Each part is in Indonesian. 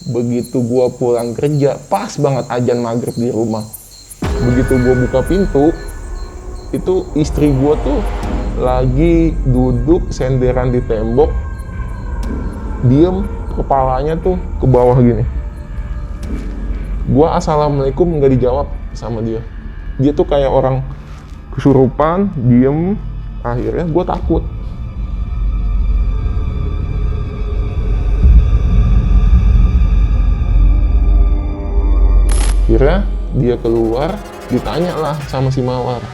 Begitu gua pulang kerja, pas banget azan maghrib di rumah. Begitu gua buka pintu, itu istri gua tuh lagi duduk senderan di tembok, diem, kepalanya tuh ke bawah gini. Gua assalamualaikum nggak dijawab sama dia. Dia tuh kayak orang kesurupan, diem. Akhirnya gua takut. Akhirnya dia keluar, ditanya lah sama si Mawar,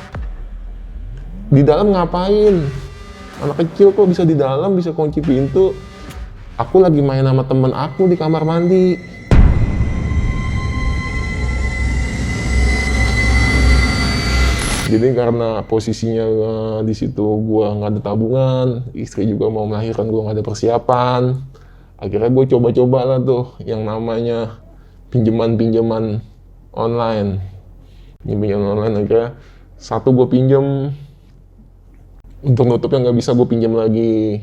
di dalam ngapain? Anak kecil kok bisa di dalam, bisa kunci pintu? Aku lagi main sama temen aku di kamar mandi. Jadi karena posisinya di situ gua nggak ada tabungan, istri juga mau melahirkan, gua nggak ada persiapan. Akhirnya gue coba-coba lah tuh yang namanya pinjaman online. Pinjaman online akhirnya satu gue pinjem, untuk nutupnya nggak bisa gue pinjam lagi.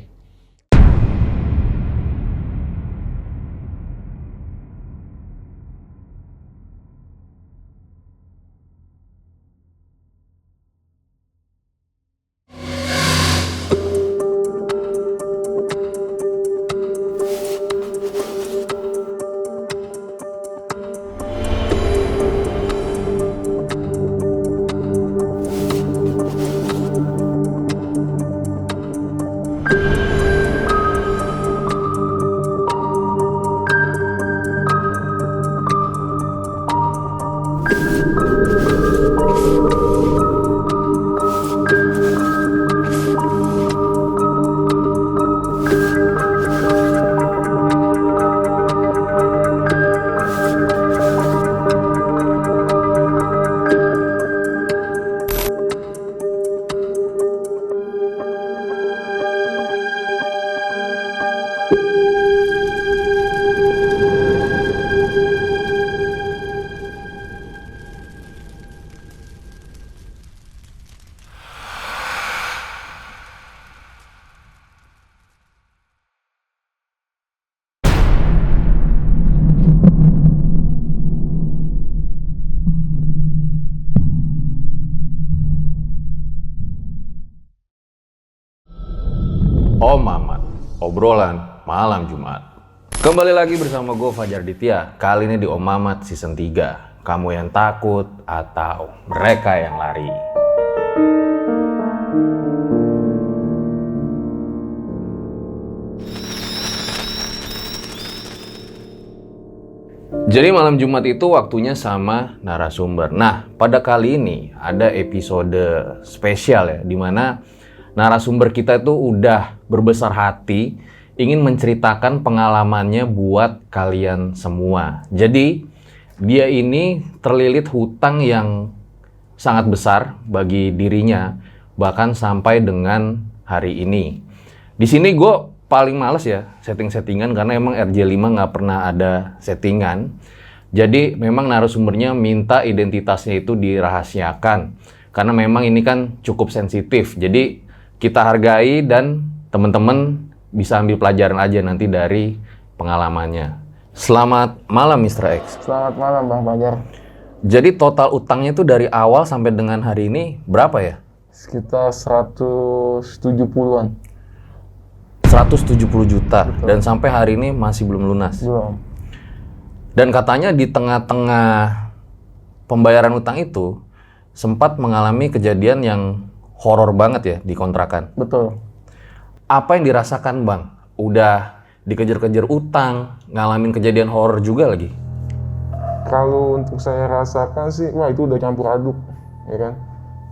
Om Mamat, obrolan malam Jumat. Kembali lagi bersama gue Fajar Ditya. Kali ini di Om Mamat season 3. Kamu yang takut atau mereka yang lari? Jadi malam Jumat itu waktunya sama narasumber. Nah, pada kali ini ada episode spesial ya, dimana narasumber kita itu udah berbesar hati ingin menceritakan pengalamannya buat kalian semua. Jadi dia ini terlilit hutang yang sangat besar bagi dirinya, bahkan sampai dengan hari ini. Di sini gue paling males ya setting-settingan karena emang RJ5 nggak pernah ada settingan. Jadi memang narasumbernya minta identitasnya itu dirahasiakan karena memang ini kan cukup sensitif. Jadi kita hargai dan teman-teman bisa ambil pelajaran aja nanti dari pengalamannya. Selamat malam Mr. X. Selamat malam Bang Fajar. Jadi total utangnya itu dari awal sampai dengan hari ini berapa ya? Sekitar 170-an. 170 juta. Betul. Dan sampai hari ini masih belum lunas. Belum. Dan katanya di tengah-tengah pembayaran utang itu sempat mengalami kejadian yang horor banget ya di kontrakan. Betul. Apa yang dirasakan Bang? Udah dikejar-kejar utang, ngalamin kejadian horor juga lagi? Kalau untuk saya rasakan sih, wah itu udah campur aduk, ya kan?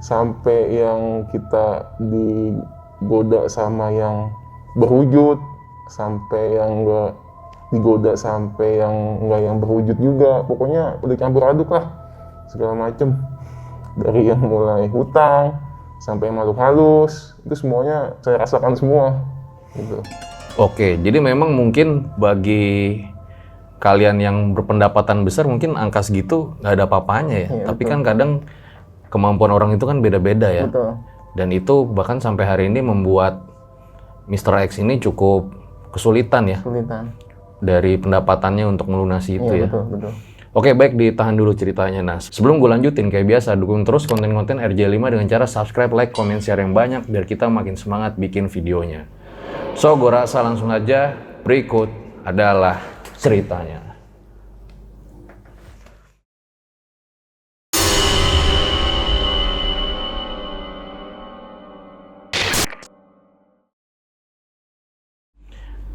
Sampai yang kita digoda sama yang berwujud, sampai yang nggak digoda, sampai yang nggak yang berwujud juga. Pokoknya udah campur aduk lah, segala macem. Dari yang mulai hutang, sampai makhluk halus, itu semuanya saya rasakan semua. Gitu. Oke, jadi memang mungkin bagi kalian yang berpendapatan besar mungkin angka segitu nggak ada apa-apanya ya. Iya, Tapi betul. kan kadang kemampuan orang itu kan beda-beda ya. Betul. Dan itu bahkan sampai hari ini membuat Mr. X ini cukup kesulitan ya. Kesulitan. dari pendapatannya untuk melunasi itu ya. Betul. Oke, baik, ditahan dulu ceritanya. Nah, sebelum gue lanjutin, kayak biasa, dukung terus konten-konten RJ5 dengan cara subscribe, like, comment, share yang banyak, biar kita makin semangat bikin videonya. So, gue rasa langsung aja, berikut adalah ceritanya.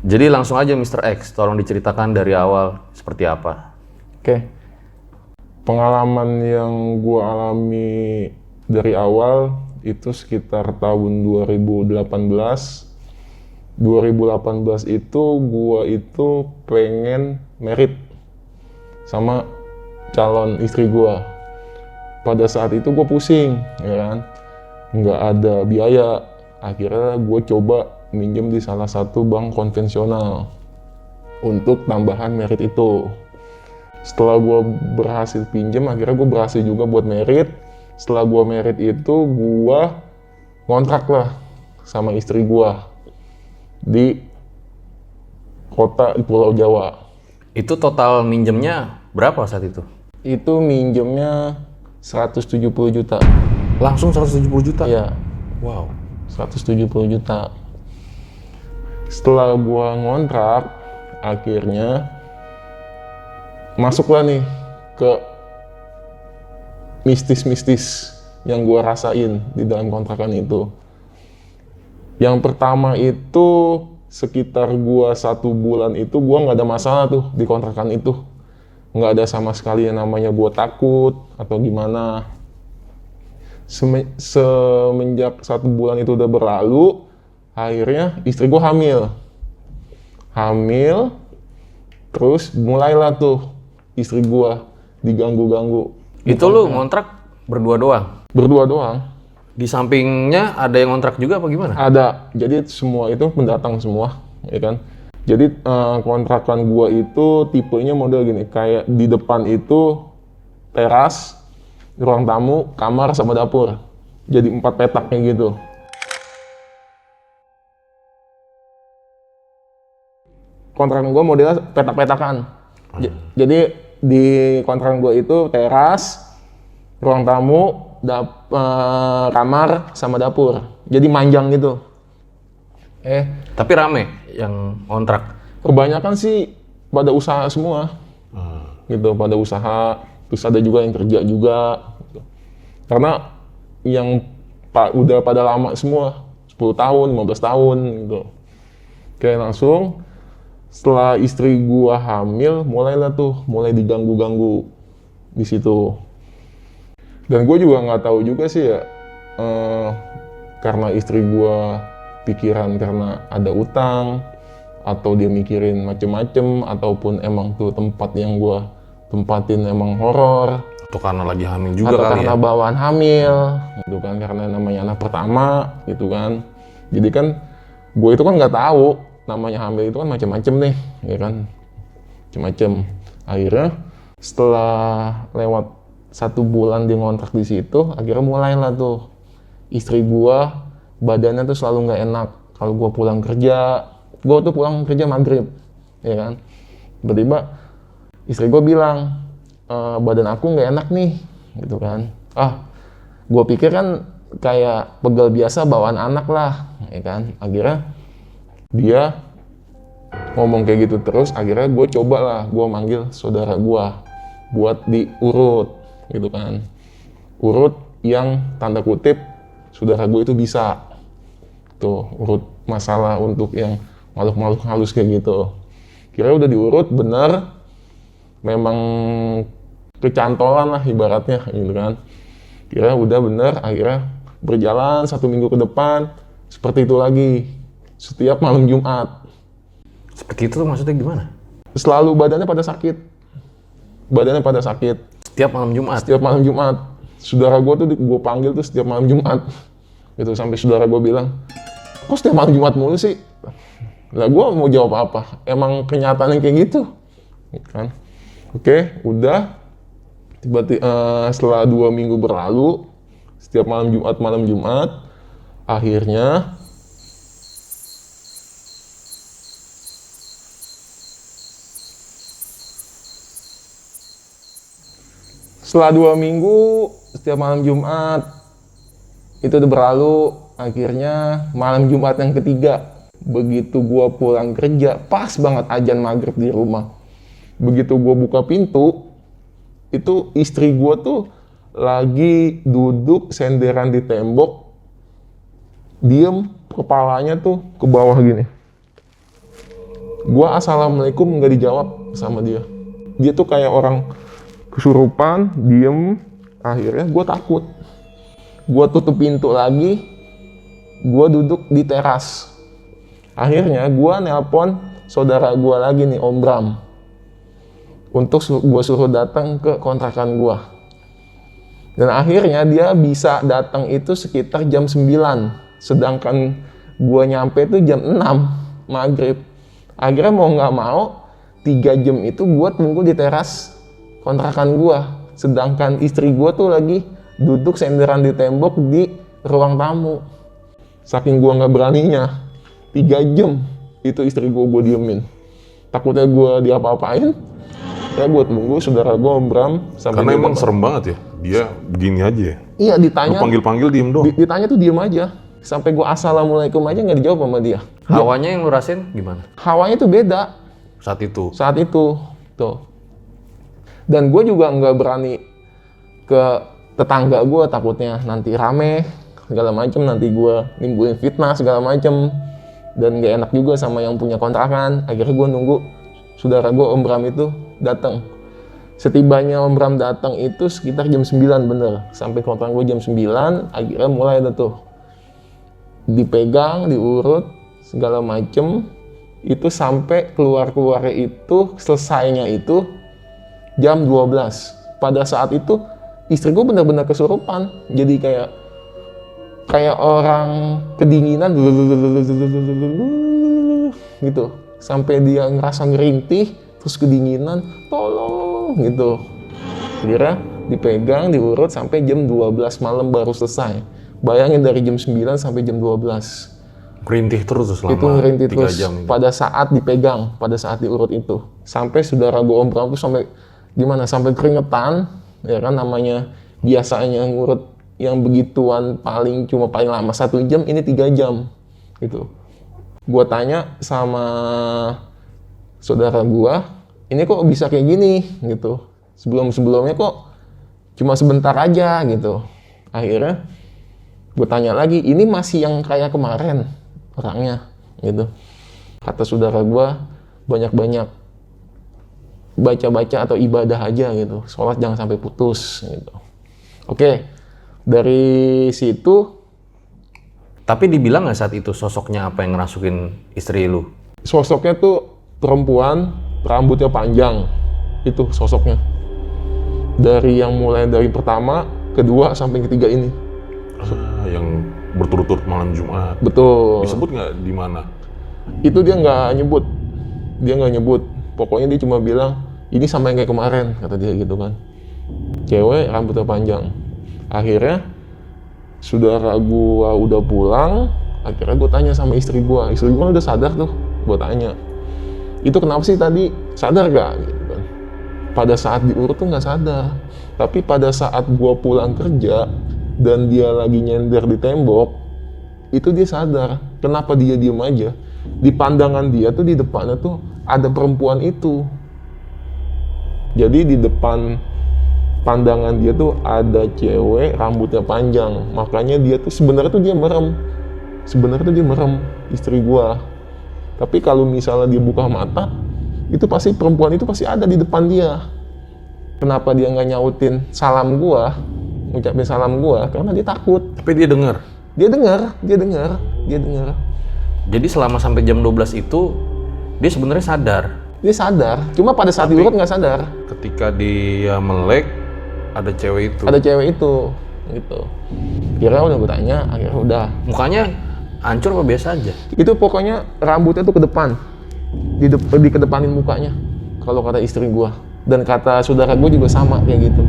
Jadi langsung aja Mr. X, tolong diceritakan dari awal seperti apa. Oke. Pengalaman yang gue alami dari awal itu sekitar tahun 2018. 2018 itu gue itu pengen merit sama calon istri gue. Pada saat itu gue pusing, ya kan? Nggak ada biaya. Akhirnya gue coba minjem di salah satu bank konvensional untuk tambahan merit itu. Setelah gue berhasil pinjem, akhirnya gue berhasil juga buat merit. Setelah gue merit itu, gue ngontrak lah sama istri gue di kota di Pulau Jawa. Itu total minjemnya berapa saat itu? Itu minjemnya 170 juta. Langsung 170 juta? Iya, Wow. 170 juta. Setelah gue ngontrak, akhirnya masuklah nih ke mistis-mistis yang gue rasain di dalam kontrakan itu. Yang pertama itu sekitar gue 1 bulan itu gue nggak ada masalah tuh di kontrakan itu. Nggak ada sama sekali yang namanya gue takut atau gimana. Semenjak 1 bulan itu udah berlalu, akhirnya istri gue hamil, terus mulailah tuh istri gue diganggu-ganggu. Itu lu ngontrak berdua doang? Berdua doang. Di sampingnya ada yang ngontrak juga apa gimana? Ada, jadi semua itu pendatang semua, ya kan. Jadi kontrakan gua itu tipenya model gini, kayak di depan itu teras, ruang tamu, kamar sama dapur. Jadi 4 petaknya gitu. Kontrakan gua modelnya petak-petakan. Jadi di kontrakan gua itu teras, ruang tamu, kamar sama dapur. Jadi manjang gitu. Tapi rame yang ngontrak? Kebanyakan sih pada usaha semua. Gitu, pada usaha. Terus ada juga yang kerja juga. Gitu. Karena yang udah pada lama semua. 10 tahun, 15 tahun gitu. Oke, langsung setelah istri gua hamil, mulai diganggu-ganggu di situ. Dan gue juga nggak tahu juga sih ya, karena istri gue pikiran karena ada utang, atau dia mikirin macem-macem, ataupun emang tuh tempat yang gue tempatin emang horor. Atau karena lagi hamil juga atau kali karena ya? bawaan hamil, gitu kan, karena namanya anak pertama, gitu kan. Jadi kan gue itu kan nggak tahu namanya hamil itu kan macem-macem nih, ya kan, macem-macem. Akhirnya setelah lewat 1 bulan dia ngontrak di situ, akhirnya mulailah tuh istri gua badannya tuh selalu nggak enak. Kalau gua pulang kerja, gua tuh pulang kerja maghrib, ya kan. Tiba-tiba istri gua bilang, badan aku nggak enak nih, gitu kan. Gua pikir kan kayak pegel biasa bawaan anak lah, ya kan. Akhirnya dia ngomong kayak gitu terus, akhirnya gua coba lah, gua manggil saudara gua buat diurut. Gitu kan, urut yang tanda kutip saudara gue itu bisa tuh urut masalah untuk yang makhluk-makhluk halus kayak gitu. Kira udah diurut bener, memang kecantolan lah ibaratnya gitu kan. Kira udah bener, akhirnya berjalan 1 minggu ke depan seperti itu lagi setiap malam Jumat. Seperti itu tuh maksudnya gimana? Selalu badannya pada sakit. Setiap malam Jumat? Setiap malam Jumat. Saudara gue tuh gue panggil tuh setiap malam Jumat. Gitu, sampai saudara gue bilang, kok setiap malam Jumat mulu sih? Lah gue mau jawab apa? Emang kenyataannya kayak gitu. Gitu kan. Oke, udah. Tiba-tiba setelah 2 minggu berlalu, setiap malam Jumat, akhirnya Setelah 2 minggu, setiap malam Jumat, itu udah berlalu. Akhirnya malam Jumat yang ketiga, begitu gua pulang kerja, pas banget azan maghrib di rumah. Begitu gua buka pintu, itu istri gua tuh lagi duduk senderan di tembok, diem, kepalanya tuh ke bawah gini. Gua assalamualaikum nggak dijawab sama dia. Dia tuh kayak orang kesurupan, diem. Akhirnya gua takut. Gua tutup pintu lagi, gua duduk di teras. Akhirnya gua nelpon saudara gua lagi nih, Om Bram, untuk gua suruh datang ke kontrakan gua. Dan akhirnya dia bisa datang itu sekitar jam 9, sedangkan gua nyampe itu jam 6 maghrib. Akhirnya mau nggak mau 3 jam itu gua tunggu di teras kontrakan gua, sedangkan istri gua tuh lagi duduk senderan di tembok di ruang tamu. Saking gua nggak beraninya, 3 jam itu istri gua diemin. Takutnya gua diapa-apain, ya gua tunggu saudara gua Om Bram sampai. Karena emang serem banget ya, dia begini aja ya. Iya, ditanya. Lu panggil-panggil diem doang. Ditanya tuh diem aja. Sampai gua assalamualaikum aja nggak dijawab sama dia. Hawanya yang lu rasain gimana Hawanya tuh beda Saat itu. saat itu tuh. Dan gue juga nggak berani ke tetangga gue, takutnya nanti rame segala macem, nanti gue nimbulin fitnah segala macem, dan nggak enak juga sama yang punya kontrakan. Akhirnya gue nunggu saudara gue Om Bram itu datang. Setibanya Om Bram datang itu sekitar jam 9 bener, sampai kontrakan gue jam 9. Akhirnya mulai ada tuh dipegang, diurut segala macem, itu sampai keluar-keluarnya itu, selesainya itu jam 12. Pada saat itu istri gue benar-benar kesurupan, jadi kayak orang kedinginan gitu, sampai dia ngerasa ngerintih terus kedinginan, tolong gitu. Akhirnya dipegang, diurut sampai jam 12 malam baru selesai. Bayangin dari jam 9 sampai jam 12. Merintih terus tuh selama Itu ngerintih 3 terus jam itu. pada saat dipegang, pada saat diurut itu. Sampai saudara gue Om Bram tuh sampai gimana, sampai keringetan, ya kan, namanya biasanya ngurut yang begituan paling lama 1 jam, ini 3 jam gitu. Gua tanya sama saudara gua, ini kok bisa kayak gini gitu, sebelumnya kok cuma sebentar aja gitu. Akhirnya gue tanya lagi, ini masih yang kayak kemarin orangnya gitu. Kata saudara gua, banyak-banyak baca-baca atau ibadah aja gitu, sholat jangan sampai putus gitu. Oke, dari situ. tapi dibilang nggak saat itu sosoknya apa yang ngerasukin istri lu? Sosoknya tuh perempuan, rambutnya panjang, itu sosoknya. Dari yang mulai dari pertama, kedua, sampai ketiga ini. Yang berturut-turut malam Jumat. Betul. Disebut nggak di mana? Itu dia nggak nyebut. Dia nggak nyebut. Pokoknya dia cuma bilang, ini sama yang kayak kemarin, kata dia gitu kan. Cewek, rambutnya panjang. Akhirnya, saudara gua udah pulang, akhirnya gua tanya sama istri gua udah sadar tuh, gua tanya, itu kenapa sih tadi, sadar gak? Gitu kan. Pada saat diurut tuh nggak sadar, tapi pada saat gua pulang kerja dan dia lagi nyender di tembok, itu dia sadar. Kenapa dia diem aja? Di pandangan dia tuh, di depannya tuh ada perempuan itu. Jadi di depan pandangan dia tuh ada cewek rambutnya panjang, makanya dia tuh sebenarnya tuh dia merem, istri gua. Tapi kalau misalnya dia buka mata, itu pasti perempuan itu pasti ada di depan dia. Kenapa dia nggak nyautin salam gua, ngucapin salam gua? Karena dia takut. Tapi dia dengar. Dia dengar. Jadi selama sampai jam 12 itu dia sebenarnya sadar. Dia sadar, cuma pada saat Tapi- diurut nggak sadar. Ketika dia melek, ada cewek itu. Ada cewek itu, gitu. Kira udah gue tanya, akhirnya udah. Mukanya hancur apa biasa aja? Itu pokoknya rambutnya tuh ke depan, dikedepanin mukanya. Kalau kata istri gua, dan kata saudara gua juga sama kayak gitu.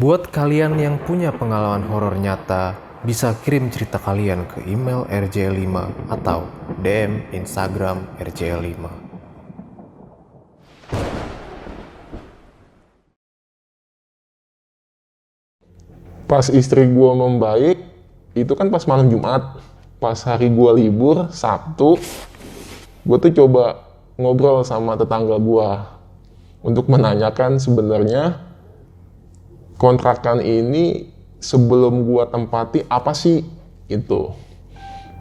Buat kalian yang punya pengalaman horor nyata, bisa kirim cerita kalian ke email RJ5 atau DM Instagram RJ5. Pas istri gue membaik, itu kan pas malam Jumat. Pas hari gue libur, Sabtu, gue tuh coba ngobrol sama tetangga gue untuk menanyakan sebenarnya kontrakan ini sebelum gue tempati apa sih itu.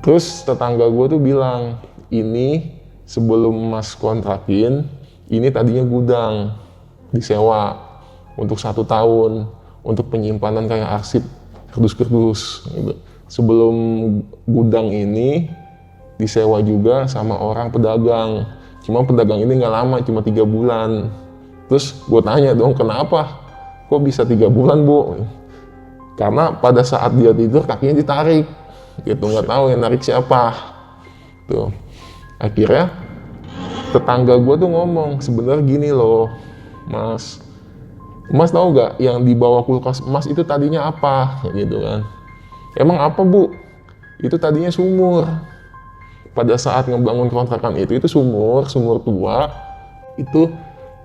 Terus tetangga gue tuh bilang, ini sebelum mas kontrakin, ini tadinya gudang disewa untuk 1 tahun untuk penyimpanan kayak arsip, kerdus-kerdus gitu. Sebelum gudang ini disewa juga sama orang pedagang. Cuma pedagang ini nggak lama, cuma 3 bulan. Terus gue tanya dong, kenapa? Kok bisa 3 bulan, Bu? Karena pada saat dia tidur kakinya ditarik. Gitu, nggak tahu yang narik siapa. Tuh. Akhirnya tetangga gue tuh ngomong, sebenarnya gini loh, Mas tahu nggak yang di bawah kulkas Mas itu tadinya apa? Gitu kan. Emang apa, Bu? Itu tadinya sumur. Pada saat ngebangun kontrakan itu sumur tua. Itu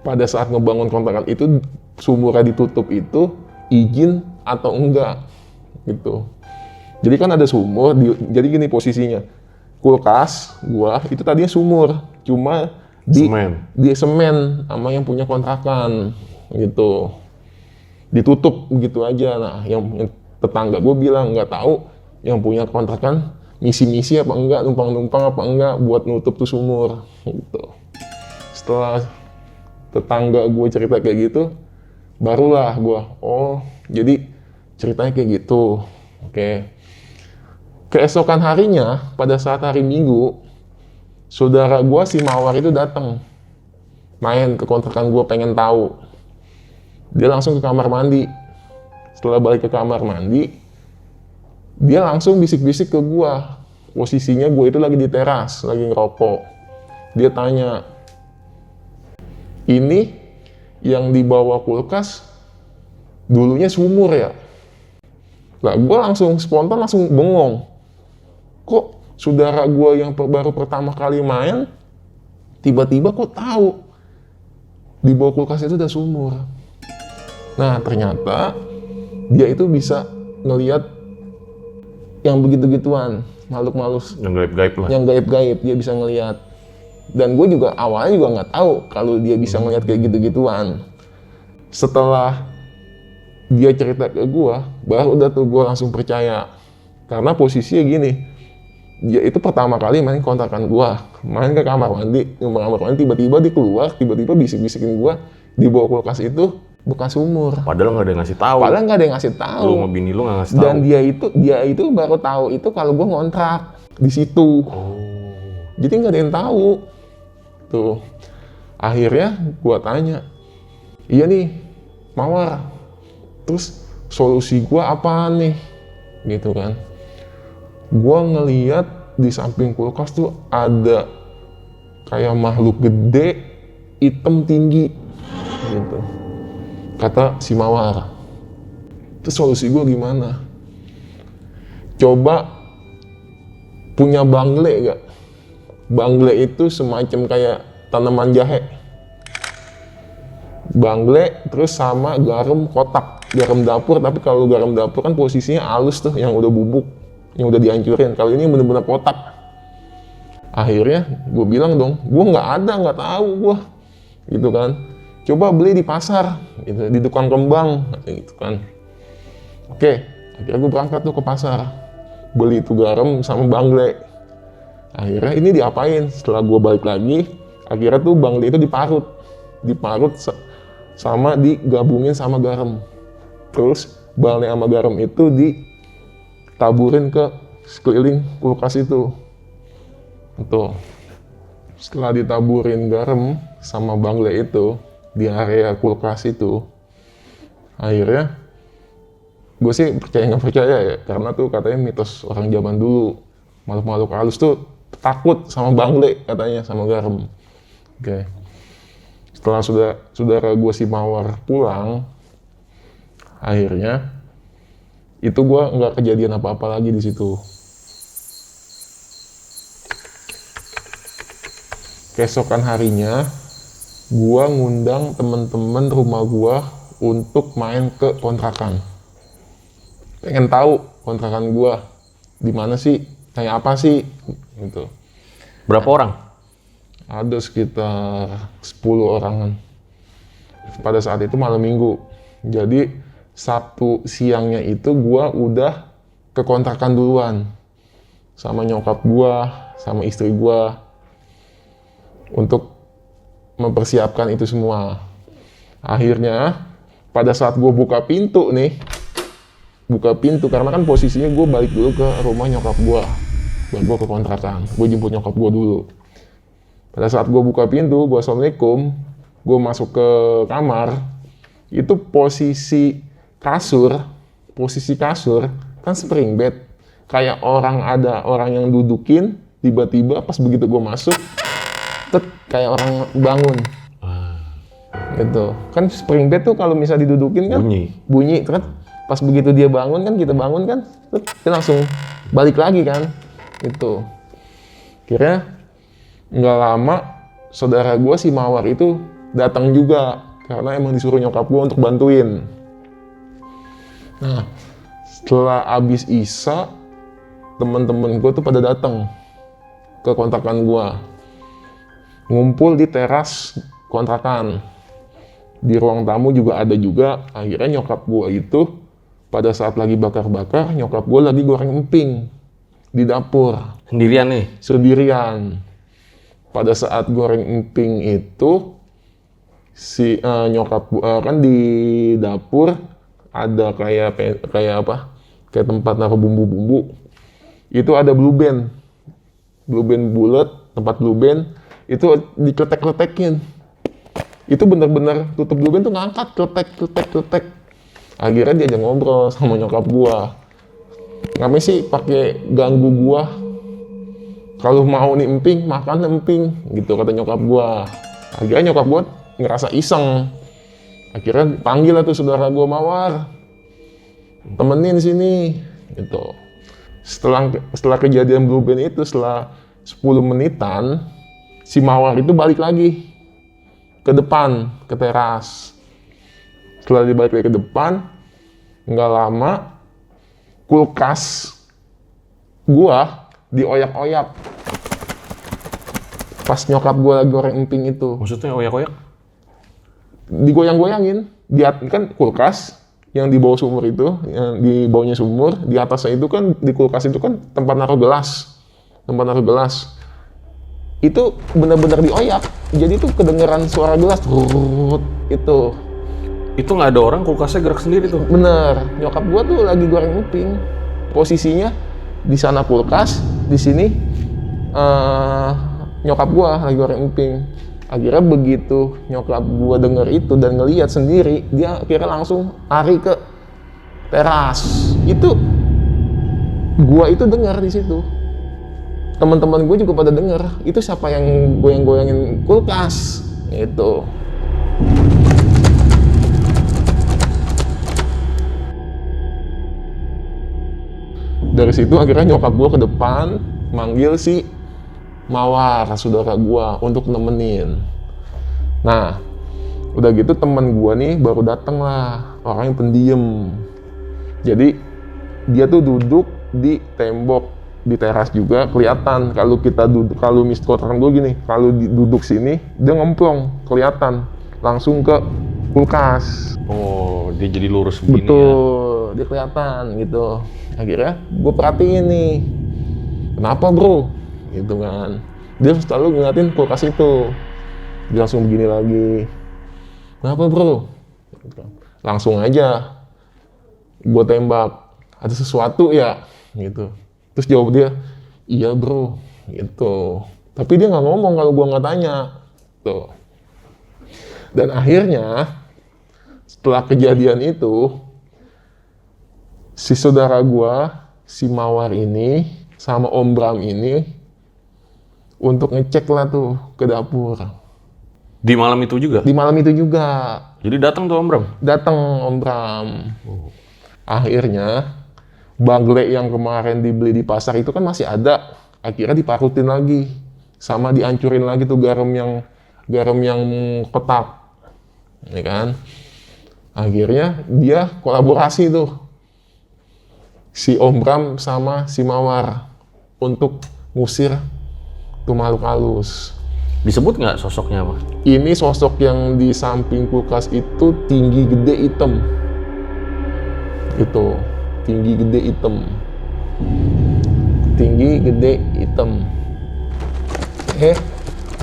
pada saat ngebangun kontrakan itu sumurnya ditutup itu izin atau enggak gitu. Jadi kan ada sumur, jadi gini posisinya. Kulkas gua itu tadinya sumur, cuma di semen sama yang punya kontrakan gitu. Ditutup gitu aja. Nah, yang tetangga gue bilang nggak tahu yang punya kontrakan misi-misi apa enggak, numpang-numpang apa enggak buat nutup tuh sumur gitu. Setelah tetangga gue cerita kayak gitu, barulah gue, oh jadi ceritanya kayak gitu. Oke. Keesokan harinya, pada saat hari Minggu, saudara gue si Mawar itu datang main ke kontrakan gue, pengen tahu. Dia langsung ke kamar mandi. Setelah balik ke kamar mandi, dia langsung bisik-bisik ke gua. Posisinya gua itu lagi di teras, lagi ngerokok. Dia tanya, ini yang di bawah kulkas dulunya sumur ya? Lah gua langsung spontan langsung bengong. Kok saudara gua yang baru pertama kali main, tiba-tiba kok tahu di bawah kulkas itu ada sumur? Nah ternyata dia itu bisa ngelihat yang begitu-gituan, makhluk-makhluk Yang gaib-gaib lah. yang gaib-gaib dia bisa ngelihat. Dan gue juga awalnya juga nggak tahu kalau dia bisa ngelihat kayak gitu-gituan. Setelah dia cerita ke gue, baru udah tuh gue langsung percaya. Karena posisinya gini, dia itu pertama kali main kontrakan gue, main ke kamar mandi, tiba-tiba dia keluar, tiba-tiba bisik-bisikin gue di bawah kulkas itu bekas sumur. Padahal nggak ada yang ngasih tahu. Padahal nggak ada yang ngasih tahu. Lu sama bini lu nggak ngasih tahu. Dan dia itu baru tahu itu kalau gue ngontrak di situ. Jadi nggak ada yang tahu. Tuh. Akhirnya gue tanya, iya nih, Mawar. Terus solusi gue apa nih? Gitu kan. Gue ngeliat di samping kulkas tuh ada kayak makhluk gede, hitam tinggi. Gitu. Kata si Mawar. Terus solusi gue gimana? Coba punya bangle gak? Bangle itu semacam kayak tanaman jahe. Bangle terus sama garam kotak, garam dapur. Tapi kalau garam dapur kan posisinya halus tuh, yang udah bubuk, yang udah dihancurin. Kalau ini bener-bener kotak. Akhirnya gue bilang dong, gue nggak tahu gue, gitu kan. Coba beli di pasar, gitu, di tukang kembang, gitu kan. Oke, akhirnya gue berangkat tuh ke pasar, beli itu garam sama bangle. Akhirnya ini diapain? Setelah gue balik lagi, akhirnya tuh bangle itu diparut sama digabungin sama garam. Terus bangle sama garam itu ditaburin ke sekeliling kulkas itu. Tuh. Setelah ditaburin garam sama bangle itu di area kulkas itu, akhirnya gue sih percaya nggak percaya ya, karena tuh katanya mitos orang zaman dulu, makhluk-makhluk halus tuh takut sama bangle katanya, sama garam. Oke. Setelah saudara gue si Mawar pulang, Akhirnya itu gue nggak kejadian apa-apa lagi di situ. Keesokan harinya gue ngundang temen-temen rumah gue untuk main ke kontrakan. Pengen tahu kontrakan gue di mana sih, kayak apa sih gitu. Berapa orang? Ada sekitar 10 orangan. Pada saat itu malam minggu. Jadi Sabtu siangnya itu gua udah ke kontrakan duluan. Sama nyokap gua, sama istri gua. Untuk mempersiapkan itu semua. Akhirnya pada saat gua buka pintu nih. Buka pintu karena kan posisinya gua balik dulu ke rumah nyokap gua. Buat gua ke kontrakan. Gua jemput nyokap gua dulu. Pada saat gua buka pintu, gua assalamualaikum. Gua masuk ke kamar. Itu posisi kasur kan spring bed, kayak ada orang yang dudukin, tiba-tiba pas begitu gue masuk, kayak orang bangun, gitu. Kan spring bed tuh kalau misal didudukin kan bunyi, kan pas begitu dia bangun kan, kita bangun kan, dia langsung balik lagi kan, gitu. Kira nggak lama saudara gue si Mawar itu datang juga karena emang disuruh nyokap gue untuk bantuin. Nah, setelah abis Isya, temen-temen gue tuh pada datang ke kontrakan gue, ngumpul di teras kontrakan. Di ruang tamu juga ada juga. Akhirnya nyokap gue itu pada saat lagi bakar-bakar, nyokap gue lagi goreng emping di dapur. Sendirian nih? Sendirian. Pada saat goreng emping itu, si nyokap kan di dapur ada kayak tempat naruh bumbu-bumbu. Itu ada blue band bulat, tempat blue band itu dikletek-kletekin. Itu bener-bener tutup blue band tuh ngangkat, kletek. Akhirnya dia aja ngobrol sama nyokap gua. Ngapain sih pakai ganggu gua? Kalau mau nih emping, makan emping, gitu kata nyokap gua. Akhirnya nyokap gua ngerasa iseng. Akhirnya panggil lah tuh saudara gue Mawar, temenin sini, gitu. Setelah kejadian blue band itu, setelah 10 menitan, si Mawar itu balik lagi ke depan, ke teras. Setelah dia balik lagi ke depan, nggak lama, kulkas gua dioyak-oyak. Pas nyokap gua lagi goreng emping itu. Maksudnya oyak-oyak? Digoyang-goyangin, kan kulkas yang di bawah sumur itu, yang di bawahnya sumur, di atasnya itu kan, di kulkas itu kan tempat naruh gelas. Itu benar-benar dioyak, jadi itu kedengeran suara gelas, itu. Itu nggak ada orang, kulkasnya gerak sendiri tuh? Bener, nyokap gua tuh lagi goreng emping, posisinya di sana kulkas, di sini nyokap gua lagi goreng emping. Akhirnya begitu nyokap gua denger itu dan ngelihat sendiri, dia akhirnya langsung lari ke teras. Itu gua itu dengar di situ. Teman-teman gue juga pada denger. Itu siapa yang goyang-goyangin kulkas? Itu. Dari situ akhirnya nyokap gua ke depan manggil si Mawar, saudara gua, untuk nemenin. Nah, udah gitu temen gua nih baru dateng lah, orang yang pendiam. Jadi dia tuh duduk di tembok di teras juga, kelihatan kalau kita duduk, kalau misalkan gua gini, kalau duduk sini dia ngemplong, kelihatan langsung ke kulkas. Oh, dia jadi lurus begini. Betul, dia kelihatan gitu. Akhirnya gue perhatiin nih, kenapa bro? Gitu kan. Dia selalu ngeliatin kulkas itu. Dia langsung begini lagi. Kenapa bro? Langsung aja gue tembak. Ada sesuatu ya? Gitu. Terus jawab dia, iya bro. Gitu. Tapi dia nggak ngomong kalau gue nggak tanya. Tuh. Dan akhirnya setelah kejadian itu, si saudara gue, si Mawar ini, sama Om Bram ini, untuk ngecek lah tuh ke dapur. Di malam itu juga? Di malam itu juga. Jadi datang tuh Om Bram? Datang Om Bram. Akhirnya bagle yang kemarin dibeli di pasar itu kan masih ada. Akhirnya diparutin lagi. Sama dihancurin lagi tuh garam yang kotak. Ya kan? Akhirnya dia kolaborasi tuh. Si Om Bram sama si Mawar untuk ngusir tuh makhluk halus. Disebut nggak sosoknya apa? Ini sosok yang di samping kulkas itu tinggi gede hitam. Itu, tinggi gede hitam. Tinggi gede hitam.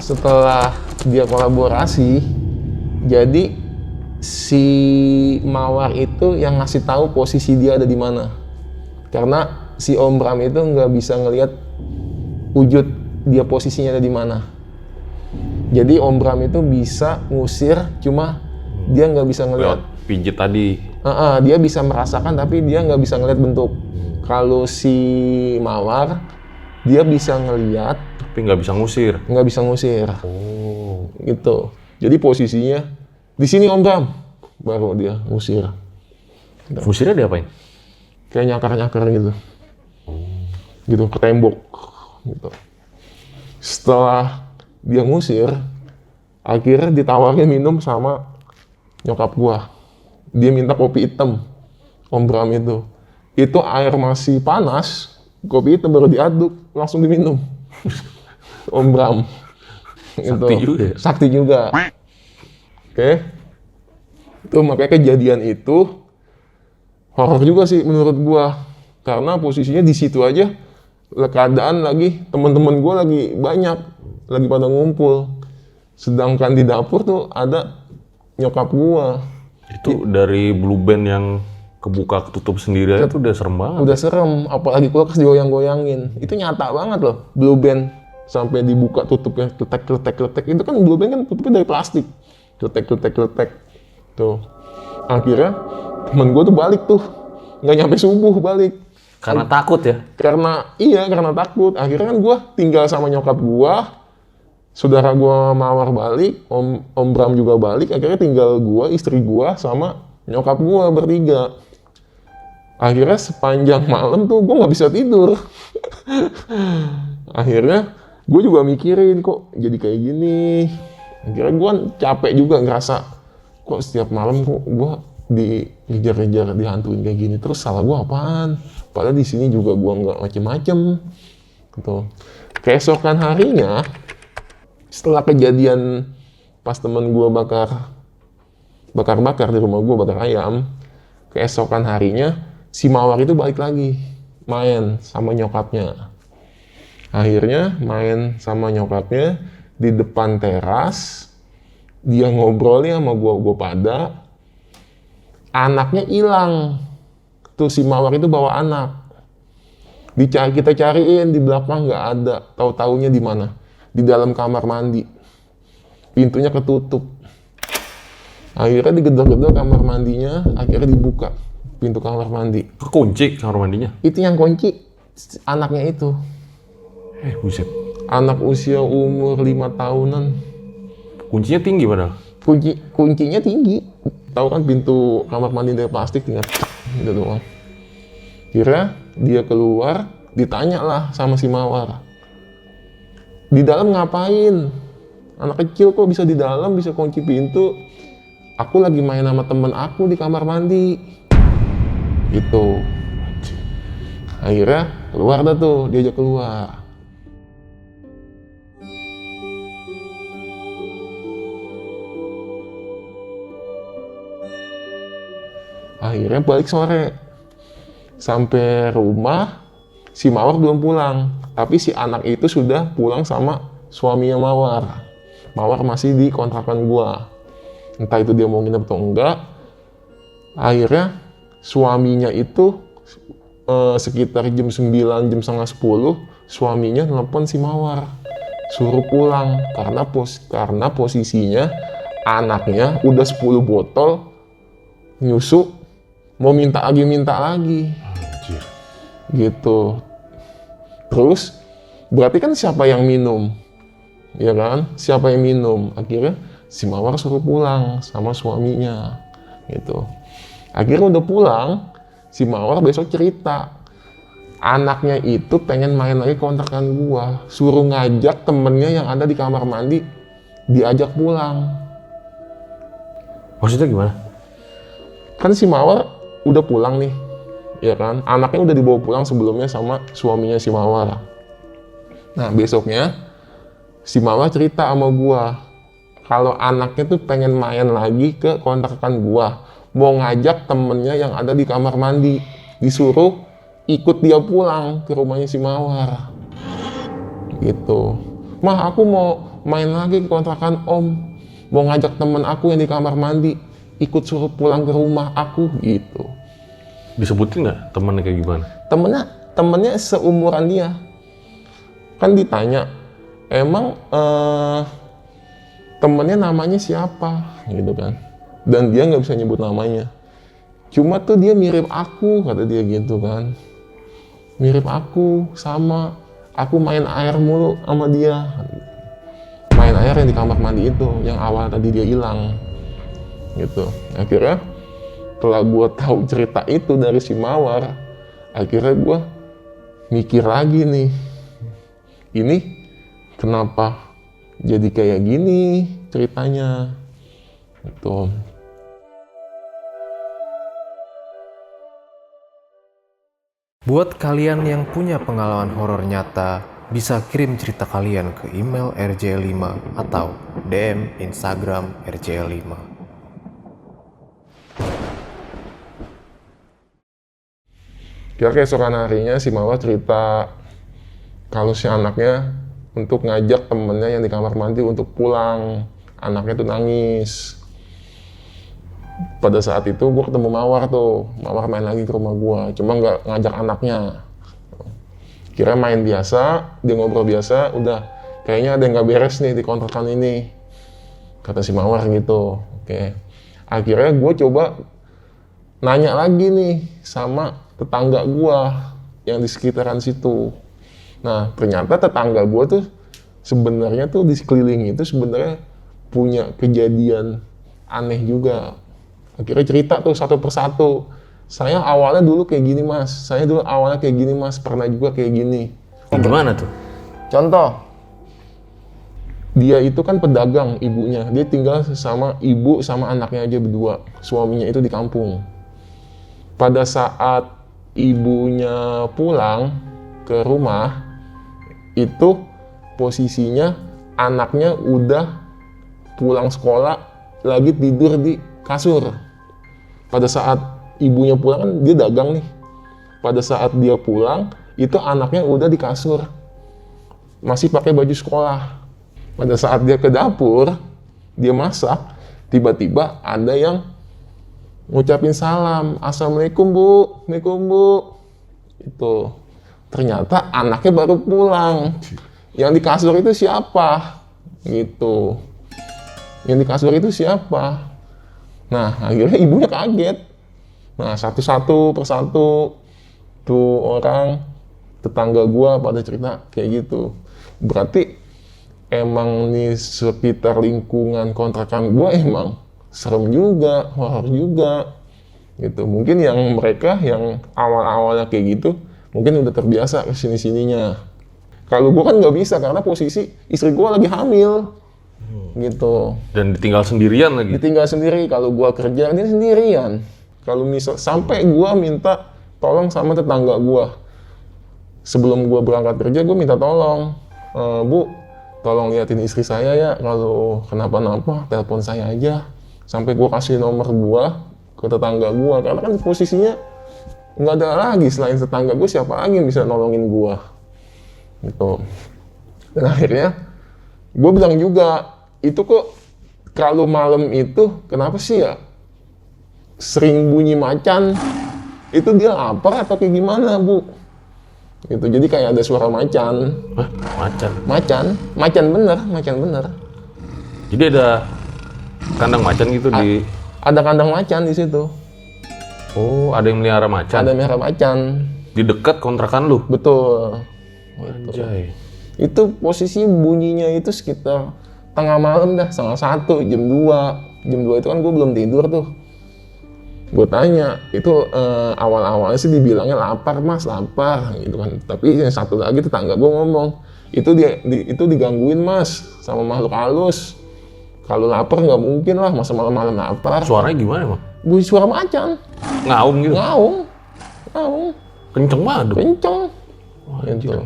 Setelah dia kolaborasi, jadi si Mawar itu yang ngasih tahu posisi dia ada di mana. Karena si Om Bram itu nggak bisa ngelihat wujud dia posisinya ada di mana. Jadi Om Bram itu bisa ngusir, cuma dia nggak bisa ngelihat. Pijit tadi. Dia bisa merasakan, tapi dia nggak bisa ngelihat bentuk. Kalau si Mawar, dia bisa ngelihat, Tapi nggak bisa ngusir. nggak bisa ngusir. Oh. Gitu. Jadi posisinya di sini Om Bram, baru dia ngusir. Fungsinya diapain? Kayak nyakar-nyakar gitu. Gitu, ke tembok. Gitu. Setelah dia ngusir, akhirnya ditawarin minum sama nyokap gua. Dia minta kopi hitam, Om Bram itu. Itu air masih panas, kopi hitam baru diaduk, langsung diminum. Om Bram. Sakti juga ya? Sakti juga. Oke. Itu makanya kejadian itu horor juga sih menurut gua. Karena posisinya di situ aja, keadaan lagi, teman-teman gua lagi banyak, lagi pada ngumpul. Sedangkan di dapur tuh ada nyokap gua. Itu dari Blue Band yang kebuka ketutup sendiri aja tuh udah serem banget. Udah serem, apalagi kulkas digoyang-goyangin. Itu nyata banget loh, Blue Band sampai dibuka tutupnya kletek. Itu kan Blue Band kan tutupnya dari plastik. Kletek. Tuh. Akhirnya temen gua tuh balik tuh. Nggak nyampe subuh balik. Karena takut ya? Karena takut. Akhirnya kan gua tinggal sama nyokap gua. Saudara gua Mawar balik, Om Bram juga balik. Akhirnya tinggal gua, istri gua sama nyokap gua bertiga. Akhirnya sepanjang malam tuh gua nggak bisa tidur. Akhirnya gue juga mikirin kok jadi kayak gini. Akhirnya gue capek juga ngerasa kok setiap malam kok gue dikejar-kejar, dihantuin kayak gini. Terus salah gue apaan? Padahal di sini juga gue nggak macem-macem. Gitu. Keesokan harinya, setelah kejadian pas temen gue bakar di rumah gue, bakar ayam. Keesokan harinya, si Mawar itu balik lagi main sama nyokapnya. Akhirnya main sama nyokapnya di depan teras. Dia ngobrolnya sama gua pada. Anaknya hilang. Tuh si Mawar itu bawa anak. Kita cariin di belakang nggak ada. Tahu-taunya di mana? Di dalam kamar mandi. Pintunya ketutup. Akhirnya digedor-gedor kamar mandinya. Akhirnya dibuka pintu kamar mandi. Kekunci kamar mandinya? Itu yang kunci anaknya itu. Buset. Anak usia umur 5 tahunan. Kuncinya tinggi padahal? Kuncinya tinggi. Tahu kan pintu kamar mandi dari plastik tinggal gitu doang. Kira dia keluar, ditanya lah sama si Mawar. Di dalam ngapain? Anak kecil kok bisa di dalam, bisa kunci pintu. Aku lagi main sama temen aku di kamar mandi. Gitu. Akhirnya keluar dah tuh, diajak keluar. Akhirnya balik sore. Sampai rumah, si Mawar belum pulang. Tapi si anak itu sudah pulang sama suaminya Mawar. Mawar masih di kontrakan gua. Entah itu dia mau nginep atau enggak. Akhirnya suaminya itu sekitar jam 9, jam setengah 10, suaminya nelpon si Mawar. Suruh pulang. Karena posisinya anaknya udah 10 botol nyusu. Mau minta lagi. Anjir. Gitu. Terus berarti kan siapa yang minum? Ya kan? Siapa yang minum? Akhirnya si Mawar suruh pulang sama suaminya gitu. Akhirnya udah pulang, si Mawar besok cerita anaknya itu pengen main lagi kontrakan gua, suruh ngajak temennya yang ada di kamar mandi diajak pulang. Maksudnya gimana? Kan si Mawar udah pulang nih, ya kan? Anaknya udah dibawa pulang sebelumnya sama suaminya si Mawar. Nah besoknya si Mawar cerita sama gua kalau anaknya tuh pengen main lagi ke kontrakan gua, mau ngajak temennya yang ada di kamar mandi, disuruh ikut dia pulang ke rumahnya si Mawar gitu. Mah aku mau main lagi ke kontrakan om, mau ngajak temen aku yang di kamar mandi ikut suruh pulang ke rumah aku gitu. Disebutin nggak temennya kayak gimana? Temennya seumuran dia. Kan ditanya, emang temennya namanya siapa gitu kan, dan dia nggak bisa nyebut namanya, cuma tuh dia mirip aku, kata dia gitu kan, mirip aku, sama aku main air mulu sama dia, main air yang di kamar mandi itu yang awal tadi dia hilang gitu. Akhirnya setelah gue tahu cerita itu dari si Mawar, akhirnya gue mikir lagi nih, ini kenapa jadi kayak gini ceritanya gitu. Buat kalian yang punya pengalaman horor nyata, bisa kirim cerita kalian ke email rj5 atau DM Instagram rj5. Kira keesokan harinya si Mawar cerita kalau si anaknya untuk ngajak temennya yang di kamar mandi untuk pulang. Anaknya tuh nangis. Pada saat itu gue ketemu Mawar tuh. Mawar main lagi ke rumah gue, cuma nggak ngajak anaknya. Kira main biasa, dia ngobrol biasa, udah kayaknya ada yang nggak beres nih di kontrakan ini, kata si Mawar gitu. Oke. Akhirnya gue coba nanya lagi nih sama tetangga gue yang di sekitaran situ. Nah ternyata tetangga gue tuh sebenarnya tuh di sekeliling itu sebenarnya punya kejadian aneh juga. Akhirnya cerita tuh satu persatu. Saya awalnya dulu kayak gini mas, saya dulu awalnya kayak gini mas, pernah juga kayak gini. Gimana tuh? Contoh, dia itu kan pedagang ibunya, dia tinggal sama ibu sama anaknya aja berdua, suaminya itu di kampung. Pada saat ibunya pulang ke rumah, itu posisinya anaknya udah pulang sekolah, lagi tidur di kasur. Pada saat ibunya pulang, kan dia dagang nih. Pada saat dia pulang, itu anaknya udah di kasur, masih pakai baju sekolah. Pada saat dia ke dapur, dia masak, tiba-tiba ada yang ngucapin salam, assalamualaikum bu, assalamualaikum bu. Itu ternyata anaknya baru pulang. Yang di kasur itu siapa? Gitu. Yang di kasur itu siapa? Nah, akhirnya ibunya kaget. Nah, satu-satu persatu tuh orang tetangga gua pada cerita kayak gitu. Berarti emang nih sekitar lingkungan kontrakan gua emang serem juga, horor juga. Gitu. Mungkin yang mereka yang awal-awalnya kayak gitu, mungkin udah terbiasa kesini-sininya. Kalau gua kan nggak bisa karena posisi istri gua lagi hamil. Gitu. Dan ditinggal sendirian lagi? Ditinggal sendiri, kalau gua kerja dia sendirian. Kalau misal sampai gua minta tolong sama tetangga gua. Sebelum gua berangkat kerja, gua minta tolong. Bu, tolong liatin istri saya ya, kalau kenapa-napa telepon saya aja. Sampai gua kasih nomor gua ke tetangga gua, karena kan posisinya nggak ada lagi selain tetangga gua, siapa lagi yang bisa nolongin gua. Gitu. Dan akhirnya gua bilang juga, itu kok kalau malam itu kenapa sih ya sering bunyi macan? Itu dia lapar atau kayak gimana bu? Gitu. Jadi kayak ada suara macan. Hah? Macan? Macan bener. Jadi ada kandang macan gitu di... Ada kandang macan di situ. Oh, ada yang melihara macan? Ada merah macan. Di dekat kontrakan lu? Betul. Anjay. Itu posisi bunyinya itu sekitar tengah malam dah, setengah 1, jam 2 itu kan gue belum tidur tuh. Gue tanya, itu awal-awalnya sih dibilangnya lapar mas, lapar gitu kan. Tapi yang satu lagi tetangga gue ngomong, itu digangguin mas sama makhluk halus. Kalau lapar nggak mungkin lah, masa malam-malam lapar. Suaranya gimana emang? Bunyi suara macan, Ngaum gitu? ngaung, Kenceng banget dong. kenceng. Gitu.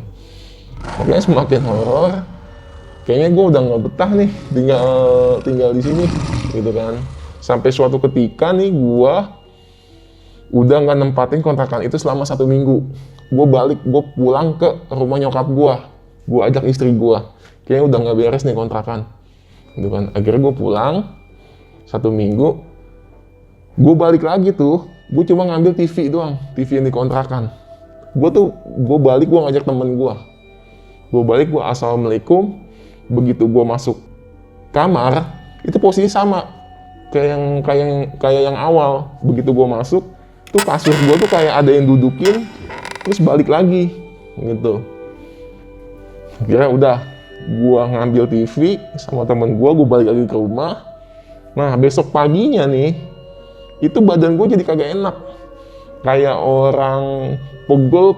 Makanya semakin horor. Kayaknya gue udah nggak betah nih tinggal di sini, gitu kan. Sampai suatu ketika nih gue udah nggak nempatin kontrakan itu selama 1 minggu. Gue pulang ke rumah nyokap gue. Gue ajak istri gue. Kayaknya udah nggak beres nih kontrakan, gitu kan. Akhirnya gue pulang 1 minggu. Gue balik lagi tuh. Gue cuma ngambil TV doang, TV yang dikontrakan. Gue balik, gue ngajak temen gue. Gue balik, gue assalamualaikum. Begitu gue masuk kamar, itu posisi sama kayak yang awal. Begitu gue masuk, tuh kasur gue tuh kayak ada yang dudukin, terus balik lagi, gitu. Kira udah, gue ngambil TV sama temen gue balik lagi ke rumah. Nah besok paginya nih, itu badan gue jadi kagak enak, kayak orang pegel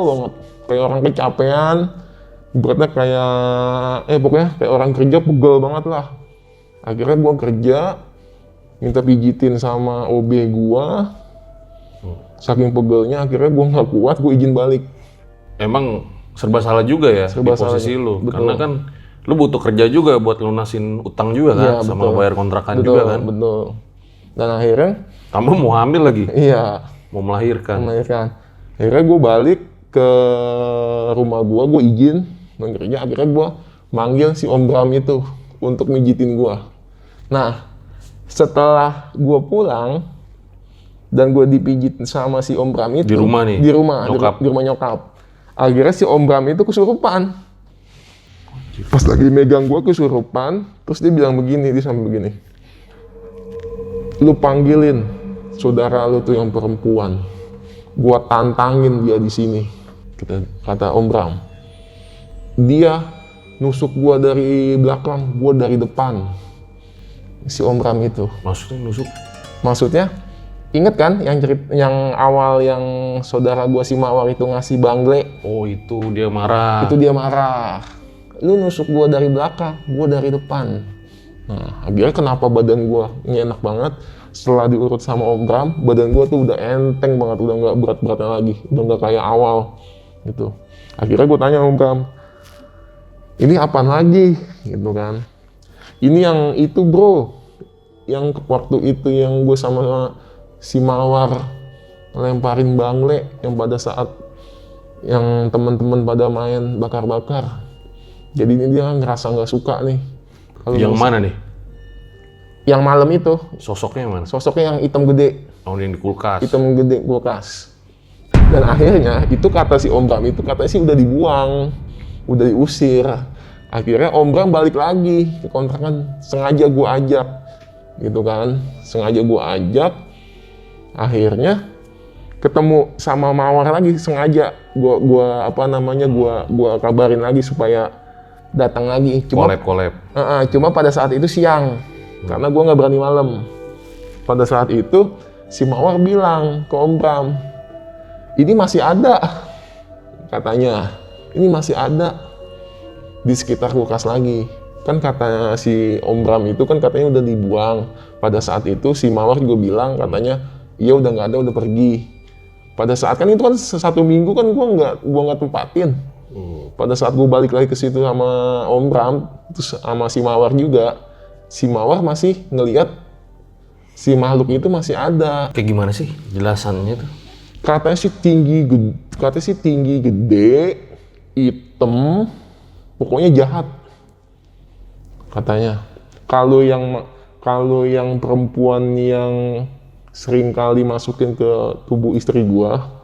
banget, kayak orang kecapean. Beratnya pokoknya kayak orang kerja pegel banget lah. Akhirnya gue kerja, minta pijitin sama OB gue. Saking pegelnya akhirnya gue nggak kuat, gue izin balik. Emang serba salah juga ya Serba di posisi salah, lu. betul. Karena kan lu butuh kerja juga buat lunasin utang juga kan, Iya, sama betul. bayar kontrakan Betul, juga kan. betul. Dan akhirnya, Tambah mau hamil lagi, iya, mau melahirkan. melahirkan. Akhirnya gue balik ke rumah gue izin dan kerja. Akhirnya gue manggil si Om Bram itu untuk mijitin gue. Nah, setelah gue pulang dan gue dipijit sama si Om Bram itu Di rumah nih? di rumah Nyokap? di rumah nyokap. Akhirnya si Om Bram itu kesurupan. Pas lagi megang gue kesurupan, terus dia bilang begini, dia sampai begini, lu panggilin saudara lu tuh yang perempuan, gua tantangin dia di sini, kata Om Bram. Dia nusuk gua dari belakang, gua dari depan. Si Om Bram itu. Maksudnya nusuk? Maksudnya, inget kan yang awal yang saudara gua si Mawar itu ngasih bangle? Oh itu dia marah. Itu dia marah. Lu nusuk gua dari belakang, gua dari depan. Nah, akhirnya kenapa badan gua enak banget? Setelah diurut sama Om Bram, badan gua tuh udah enteng banget, udah nggak berat-beratnya lagi, udah nggak kayak awal, gitu. Akhirnya gua tanya Om Bram, ini apaan lagi, gitu kan? Ini yang itu bro, yang waktu itu yang gue sama si Mawar lemparin bangle, yang pada saat yang teman-teman pada main bakar-bakar. Jadi ini dia ngerasa nggak suka nih. Yang mana nih? Yang malam itu, Sosoknya yang mana? sosoknya yang hitam gede, Oh yang di kulkas. hitam gede kulkas. Dan akhirnya itu kata si Om Bram itu katanya sih udah dibuang, udah diusir. Akhirnya Om Bram balik lagi ke kontrakan, sengaja gua ajak, gitu kan? Sengaja gua ajak. Akhirnya ketemu sama Mawar lagi, sengaja gua kabarin lagi supaya datang lagi. Kolab. Cuma pada saat itu siang, karena gue nggak berani malam. Pada saat itu si Mawar bilang ke Om Bram, ini masih ada, katanya, ini masih ada di sekitar kulkas lagi. Kan kata si Om Bram itu kan katanya udah dibuang. Pada saat itu si Mawar juga bilang katanya, iya udah nggak ada, udah pergi. Pada saat kan itu kan 1 minggu kan gue nggak tempatin. Pada saat gue balik lagi ke situ sama Om Bram, terus sama si Mawar juga, si Mawar masih ngelihat si makhluk itu masih ada. Kayak gimana sih jelasannya tuh? Katanya sih tinggi gede, hitam, pokoknya jahat. Katanya. Kalau yang perempuan yang sering kali masukin ke tubuh istri gua,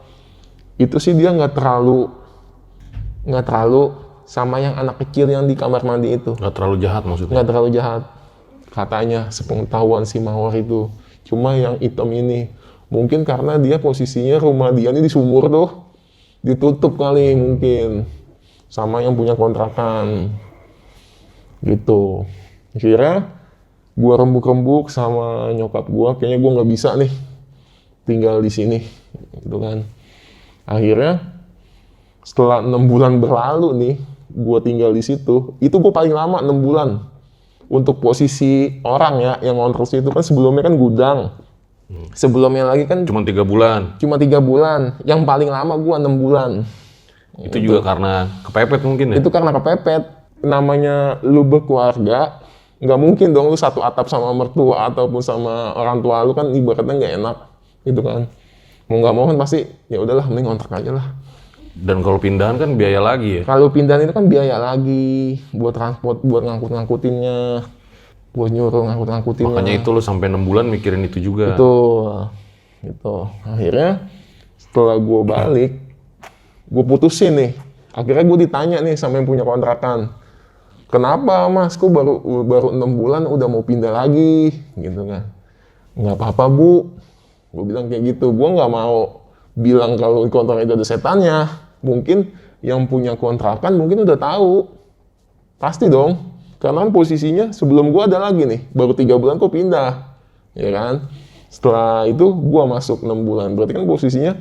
itu sih dia nggak terlalu sama yang anak kecil yang di kamar mandi itu. Nggak terlalu jahat maksudnya? Nggak terlalu jahat. Katanya, sepengetahuan si Mawar itu. Cuma yang hitam ini, mungkin karena dia posisinya rumah dia ini di sumur tuh, ditutup kali mungkin sama yang punya kontrakan. gitu. Akhirnya gue rembuk-rembuk sama nyokap gue, kayaknya gue nggak bisa nih tinggal di sini gitu kan. Akhirnya setelah 6 bulan berlalu nih gue tinggal di situ, itu gue paling lama 6 bulan untuk posisi orang ya yang ngontrak situ. Kan sebelumnya kan gudang, sebelumnya lagi kan Cuma 3 bulan. cuma 3 bulan, yang paling lama gue 6 bulan. Itu juga karena kepepet mungkin ya? Itu karena kepepet. Namanya lu berkeluarga, nggak mungkin dong lu satu atap sama mertua ataupun sama orang tua lu, kan ibaratnya nggak enak gitu kan. Mau nggak mau kan pasti ya udahlah mending kontrak aja lah. Dan kalau pindahan kan biaya lagi ya? Kalau pindahan itu kan biaya lagi buat transport, buat ngangkut-ngangkutinnya, buat nyuruh ngangkut-ngangkutinnya. Makanya itu lo sampai 6 bulan mikirin itu juga. Itu akhirnya setelah gue balik, gue putusin nih. Akhirnya gue ditanya nih sama yang punya kontrakan, kenapa mas, kok baru 6 bulan udah mau pindah lagi gitu kan. Nggak apa-apa bu, gue bilang kayak gitu. Gue nggak mau bilang kalau kontrak itu ada setannya. Mungkin yang punya kontrakan mungkin udah tahu, pasti dong, karena kan posisinya sebelum gue ada lagi nih, baru 3 bulan kok pindah ya kan. Setelah itu gue masuk 6 bulan, berarti kan posisinya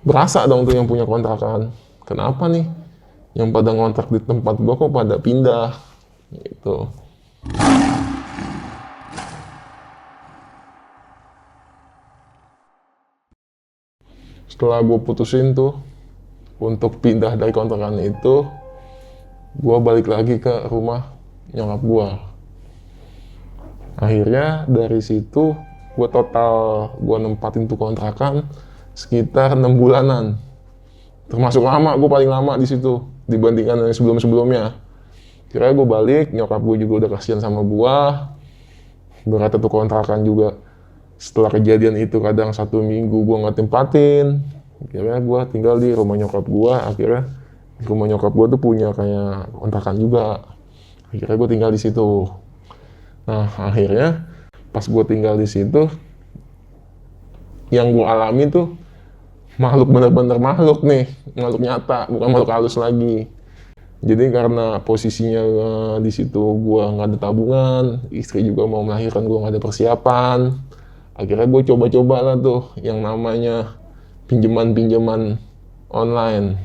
berasa dong tuh yang punya kontrakan, kenapa nih yang pada ngontrak di tempat gue kok pada pindah gitu. Setelah gue putusin tuh untuk pindah dari kontrakan itu, gue balik lagi ke rumah nyokap gue. Akhirnya dari situ gue nempatin tuh kontrakan sekitar 6 bulanan. Termasuk lama, gue paling lama di situ dibandingkan yang sebelum-sebelumnya. Kira gue balik, nyokap gue juga udah kasihan sama gue. Berarti tuh kontrakan juga setelah kejadian itu kadang 1 minggu gue nggak tempatin. Akhirnya gue tinggal di rumah nyokap gue. Akhirnya di rumah nyokap gue tuh punya kayak kontrakan juga. Akhirnya gue tinggal di situ. Nah akhirnya pas gue tinggal di situ, yang gue alami tuh makhluk, bener-bener makhluk nih, makhluk nyata, bukan makhluk halus lagi. Jadi karena posisinya di situ gue nggak ada tabungan, istri juga mau melahirkan, gue nggak ada persiapan. Akhirnya gue coba-coba lah tuh yang namanya pinjaman online.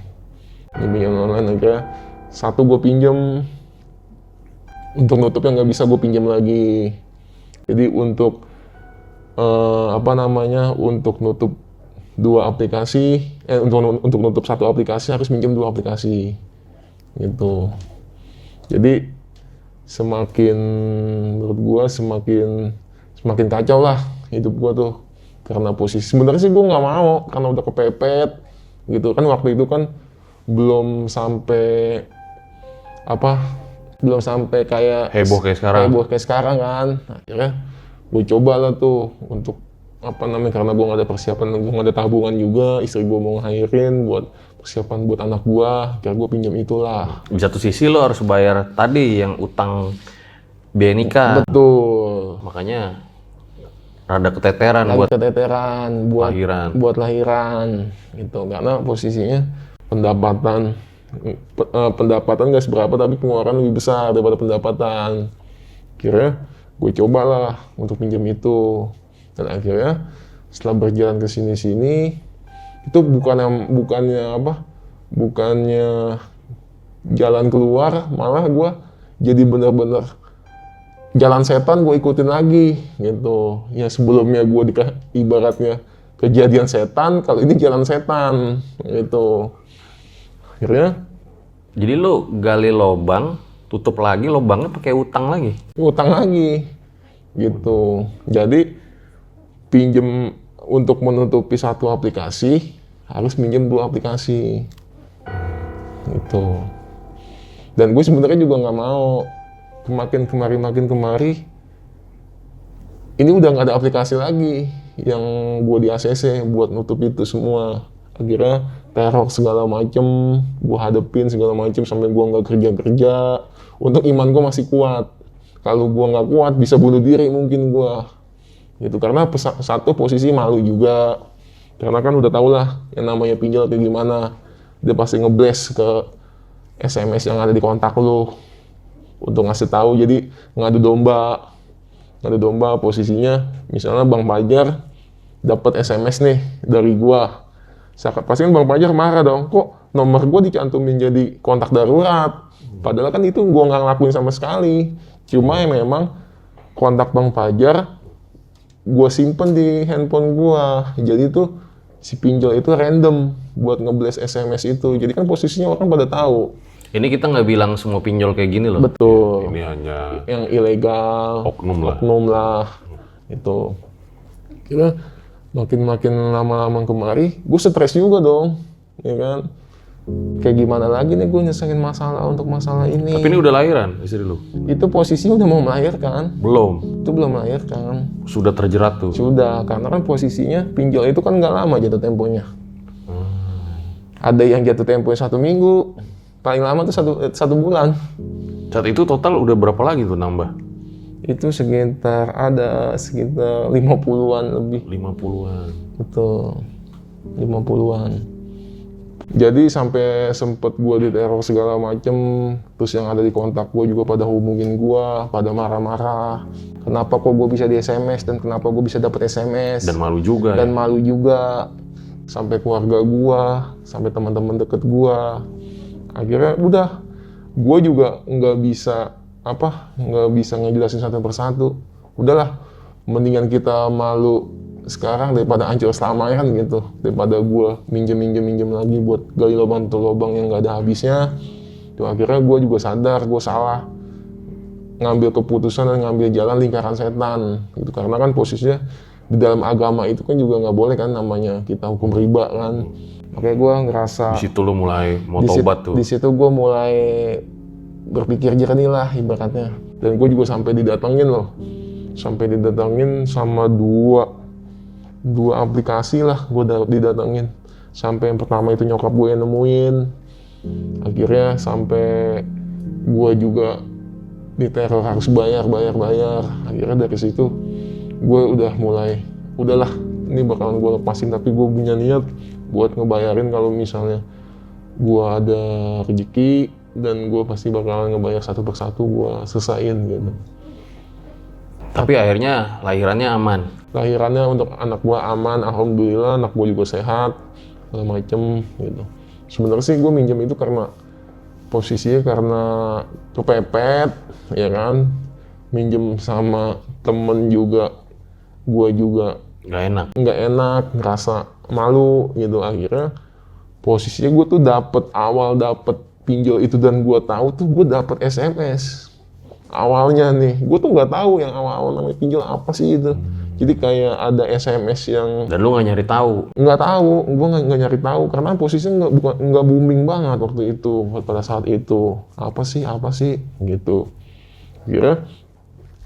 Pinjaman online akhirnya satu gue pinjem, untuk nutup yang nggak bisa gue pinjam lagi. Jadi untuk untuk nutup 2 aplikasi, untuk nutup 1 aplikasi harus minjem 2 aplikasi gitu. Jadi semakin, menurut gue semakin kacau lah hidup gue tuh, karena posisi sebenarnya sih gue nggak mau, karena udah kepepet gitu kan. Waktu itu kan belum sampai kayak Heboh kayak sekarang kan. Akhirnya gue coba lah tuh untuk karena gue gak ada persiapan, gue gak ada tabungan juga, istri gue mau ngairin buat persiapan buat anak gue, akhirnya gue pinjam itulah. Di satu sisi lo harus bayar tadi yang utang biaya nikah. Betul. Makanya rada keteteran buat lahiran gitu, karena posisinya pendapatan gak seberapa, tapi pengeluaran lebih besar daripada pendapatan. Akhirnya gue cobalah untuk pinjam itu, dan akhirnya setelah berjalan ke sini itu bukannya jalan keluar, malah gue jadi bener-bener jalan setan gue ikutin lagi gitu. Ya sebelumnya gue ibaratnya kejadian setan, kalau ini jalan setan gitu. Akhirnya jadi lo gali lobang, tutup lagi lobangnya pakai utang lagi gitu. Jadi pinjem untuk menutupi 1 aplikasi harus minjem 2 aplikasi gitu. Dan gue sebenarnya juga nggak mau, makin kemari ini udah nggak ada aplikasi lagi yang gue di ACC buat nutup itu semua. Akhirnya teror segala macem gue hadepin segala macem sampai gue nggak kerja. Untuk iman gue masih kuat. Kalau gue nggak kuat bisa bunuh diri mungkin gue gitu, karena satu posisi malu juga, karena kan udah tau lah yang namanya pinjol kayak gimana, dia pasti ngeblast ke SMS yang ada di kontak lu untuk ngasih tahu. Jadi ngadu domba posisinya misalnya Bang Pajar dapat SMS nih dari gua. Pasti kan Bang Pajar marah dong, kok nomor gua dicantumin jadi kontak darurat. Padahal kan itu gua nggak ngelakuin sama sekali. Cuma memang kontak Bang Pajar gua simpen di handphone gua. Jadi tuh si pinjol itu random buat ngeblast SMS itu. Jadi kan posisinya orang pada tahu. Ini kita nggak bilang semua pinjol kayak gini loh. Betul. Ini hanya Yang ilegal, oknum lah. Itu. Kira makin lama kemari, gue stres juga dong, ya kan? Kayak gimana lagi nih gue nyelesain masalah untuk masalah ini. Tapi ini udah lahiran istri lu? Itu posisinya udah mau melahirkan. Belum. Itu belum melahirkan. Sudah terjerat tuh. Sudah, karena kan posisinya pinjol itu kan nggak lama jatuh temponya. Ada yang jatuh temponya 1 minggu, paling lama tuh satu bulan. Saat itu total udah berapa lagi tuh nambah? Itu sekitar 50-an lebih. 50-an. Betul, 50-an. Jadi sampai sempet gue diteror segala macem, terus yang ada di kontak gue juga pada hubungin gue, pada marah-marah. Kenapa kok gue bisa di SMS dan kenapa gue bisa dapet SMS? Dan malu juga. Dan malu juga. Sampai keluarga gue, sampai teman-teman deket gue. Akhirnya udah, gue juga nggak bisa ngejelasin satu persatu. Udahlah, mendingan kita malu sekarang daripada hancur selamanya kan gitu. Daripada gue minjem lagi buat gali lubang yang nggak ada habisnya. Tuh akhirnya gue juga sadar gue salah ngambil keputusan dan ngambil jalan lingkaran setan gitu. Karena kan posisinya di dalam agama itu kan juga nggak boleh kan, namanya kita hukum riba kan. Makanya gue ngerasa Di situ lu mulai mau tobat tuh. di situ gue mulai berpikir jernih lah ibaratnya. Dan gue juga sampai didatengin sama dua aplikasi lah gue didatengin. Sampai yang pertama itu nyokap gue yang nemuin. Akhirnya sampai gue juga diteror harus bayar. Akhirnya dari situ gue udah mulai, udahlah ini bakalan gue lepasin, tapi gue punya niat buat ngebayarin kalau misalnya gue ada rezeki, dan gue pasti bakalan ngebayar satu persatu gue selesain gitu. Tapi akhirnya lahirannya aman. Lahirannya untuk anak gue aman, alhamdulillah. Anak gue juga sehat, segala macem gitu. Sebenarnya sih gue minjem itu karena posisinya karena kepepet, ya kan. Minjem sama temen juga, gue juga Nggak enak, ngerasa malu gitu. Akhirnya posisinya gue tuh dapet pinjol itu, dan gue tahu tuh gue dapet SMS awalnya nih. Gue tuh nggak tahu yang awal namanya pinjol apa sih itu. Jadi kayak ada SMS yang Dan lu nggak nyari tahu. nggak tahu, gue nggak nyari tahu karena posisinya nggak booming banget waktu itu, pada saat itu. Apa sih gitu. Kira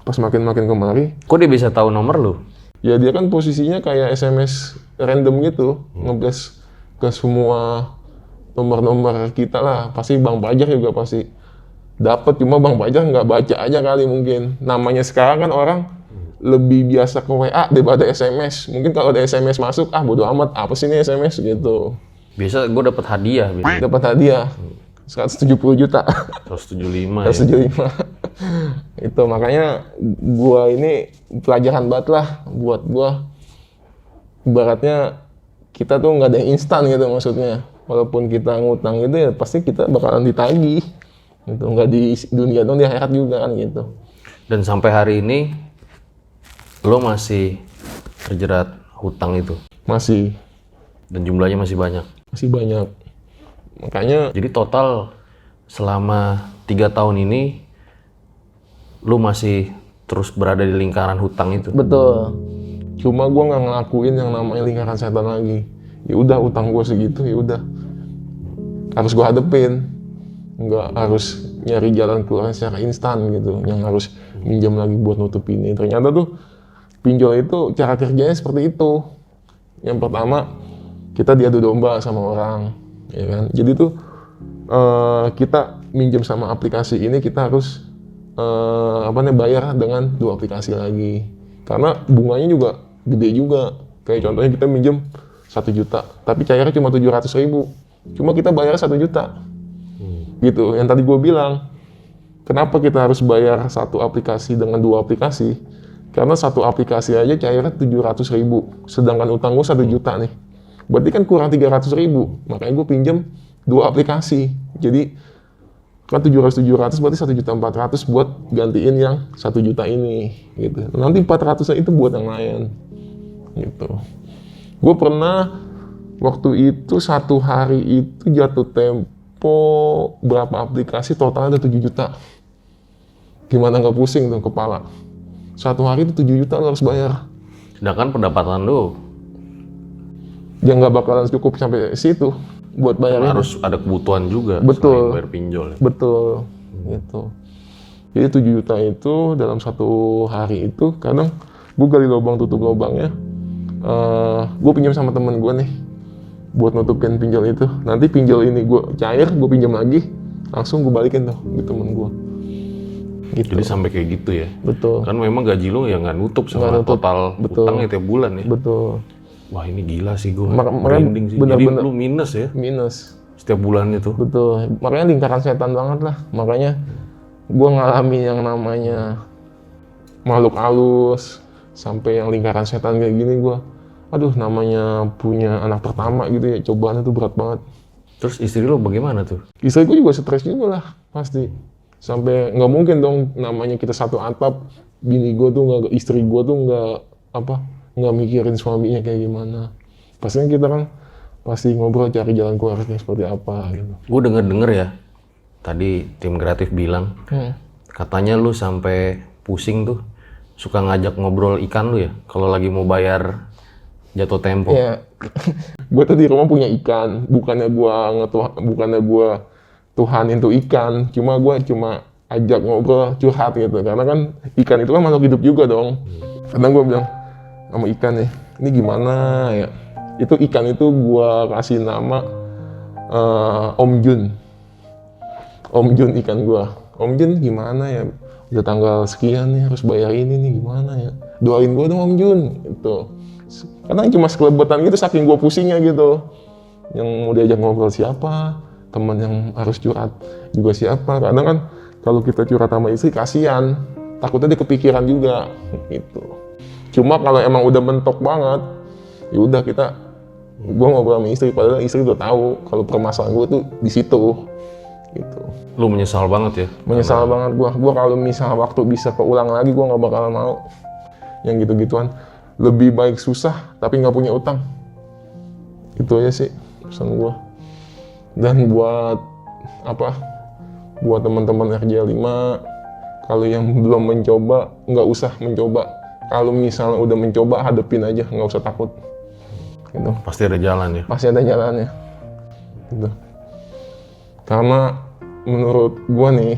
pas makin kemari, Kok dia bisa tahu nomor lu? ya dia kan posisinya kayak SMS random gitu, ngeblast ke semua nomor-nomor kita lah. Pasti Bang Pajar juga pasti dapat, cuma Bang Pajar nggak baca aja kali mungkin. Namanya sekarang kan orang lebih biasa ke WA daripada SMS. Mungkin kalau ada SMS masuk, bodo amat, apa sih ini SMS gitu. Biasa gue dapet hadiah. Dapat hadiah 170 juta. 175 ya. 175. Itu makanya gua ini pelajaran banget lah buat gua. Ibaratnya kita tuh nggak ada yang instan gitu maksudnya. Walaupun kita ngutang itu ya pasti kita bakalan ditagih. Gitu. Nggak di dunia dong, di akhirat juga kan gitu. Dan sampai hari ini lo masih terjerat hutang itu. Masih Dan jumlahnya masih banyak. banyak. Makanya Jadi total selama 3 tahun ini lu masih terus berada di lingkaran hutang itu. betul. Cuma gua nggak ngelakuin yang namanya lingkaran setan lagi. Ya udah, utang gua segitu, ya udah. Harus gua hadepin. Nggak harus nyari jalan keluar secara instan gitu. Yang harus minjam lagi buat nutup ini. Ternyata tuh pinjol itu cara kerjanya seperti itu. Yang pertama, kita diadu domba sama orang, ya kan. Jadi tuh kita minjem sama aplikasi ini, kita harus bayar dengan 2 aplikasi lagi. Karena bunganya juga gede juga. Kayak contohnya kita minjem 1 juta, tapi cairnya cuma 700.000. Cuma kita bayar 1 juta. Gitu, yang tadi gue bilang. kenapa kita harus bayar satu aplikasi dengan 2 aplikasi? Karena satu aplikasi aja cairnya 700.000, sedangkan utang gue 1 juta nih. Berarti kan kurang 300.000, makanya gue pinjam 2 aplikasi. Jadi kan 700 berarti 1.400.000 buat gantiin yang 1 juta ini gitu. Nanti 400 itu buat yang lain gitu. Gue pernah waktu itu 1 hari itu jatuh tempo berapa aplikasi totalnya ada 7 juta. Gimana nggak pusing tuh kepala? 1 hari itu 7 juta lo harus bayar. Sedangkan pendapatan lu Ya nggak bakalan cukup sampai situ buat bayarin. Harus ada kebutuhan juga Betul. selain bayar pinjol ya. Betul, gitu. Jadi 7 juta itu dalam 1 hari itu kadang gue gali lubang tutup lubangnya. Gue pinjam sama temen gue nih buat nutupin pinjol itu. Nanti pinjol ini gue cair, gue pinjam lagi, langsung gue balikin tuh ke temen gue. Gitu. Jadi sampai kayak gitu ya. Betul. Kan memang gaji lu ya nggak nutup sama Nggak nutup. total Betul. utangnya tiap bulan ya. Betul. Wah ini gila sih gue. Makanya Branding sih. Jadi bener-bener lu minus ya minus. setiap bulannya tuh. Betul. Makanya lingkaran setan banget lah. Makanya gue ngalami yang namanya makhluk halus sampai yang lingkaran setan kayak gini gue. Aduh, namanya punya anak pertama gitu ya, cobaannya tuh berat banget. terus istri lu bagaimana tuh? Istri gue juga stres juga lah, pasti. Sampai nggak mungkin dong namanya kita satu atap, bini gue tuh nggak, istri gue tuh nggak mikirin suaminya kayak gimana. Pastinya kita kan pasti ngobrol cari jalan keluarnya seperti apa gitu. Gue denger ya, tadi tim kreatif bilang, katanya lu sampai pusing tuh, suka ngajak ngobrol ikan lu ya, kalau lagi mau bayar jatuh tempo. Ya, gue tuh di rumah punya ikan, bukannya gue tuhanin tuh ikan, cuma gue ajak ngobrol curhat gitu, karena kan ikan itu kan makhluk hidup juga dong. Kadang gue bilang sama ikan nih, ini gimana ya? Itu ikan itu gue kasih nama Om Jun. Om Jun ikan gue. Om Jun gimana ya? Udah tanggal sekian nih harus bayar ini nih, gimana ya? Doain gue dong Om Jun gitu. Karena cuma sekelebetan gitu, saking gue pusingnya gitu. Yang mau diajak ngobrol siapa, teman yang harus curhat juga siapa. Karena kan kalau kita curhat sama istri kasihan, takutnya dia kepikiran juga gitu. Cuma kalau emang udah mentok banget, ya udah gue ngobrol sama istri, padahal istri udah tahu kalau permasalahan gue tuh di situ gitu. Lu menyesal banget ya? Menyesal banget gue kalau misal waktu bisa keulang lagi, gue nggak bakal mau yang gitu-gituan. Lebih baik susah tapi nggak punya utang. Itu aja sih pesan gue. Dan buat teman-teman RJ5, kalau yang belum mencoba nggak usah mencoba. Kalau misalnya udah mencoba, hadepin aja, nggak usah takut. Gitu. Pasti ada jalan ya. Pasti ada jalannya. Gitu. Karena menurut gue nih,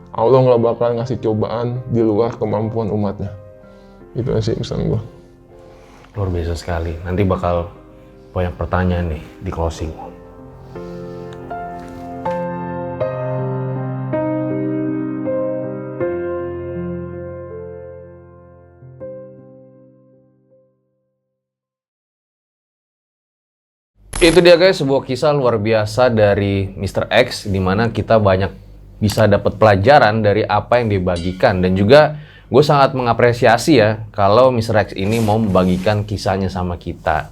Allah nggak bakal ngasih cobaan di luar kemampuan umatnya. Itu aja sih pesan gue. Luar biasa sekali. Nanti bakal banyak pertanyaan nih di closing. Itu dia guys, sebuah kisah luar biasa dari Mr. X, di mana kita banyak bisa dapat pelajaran dari apa yang dibagikan. Dan juga gue sangat mengapresiasi ya kalau Mr. X ini mau membagikan kisahnya sama kita.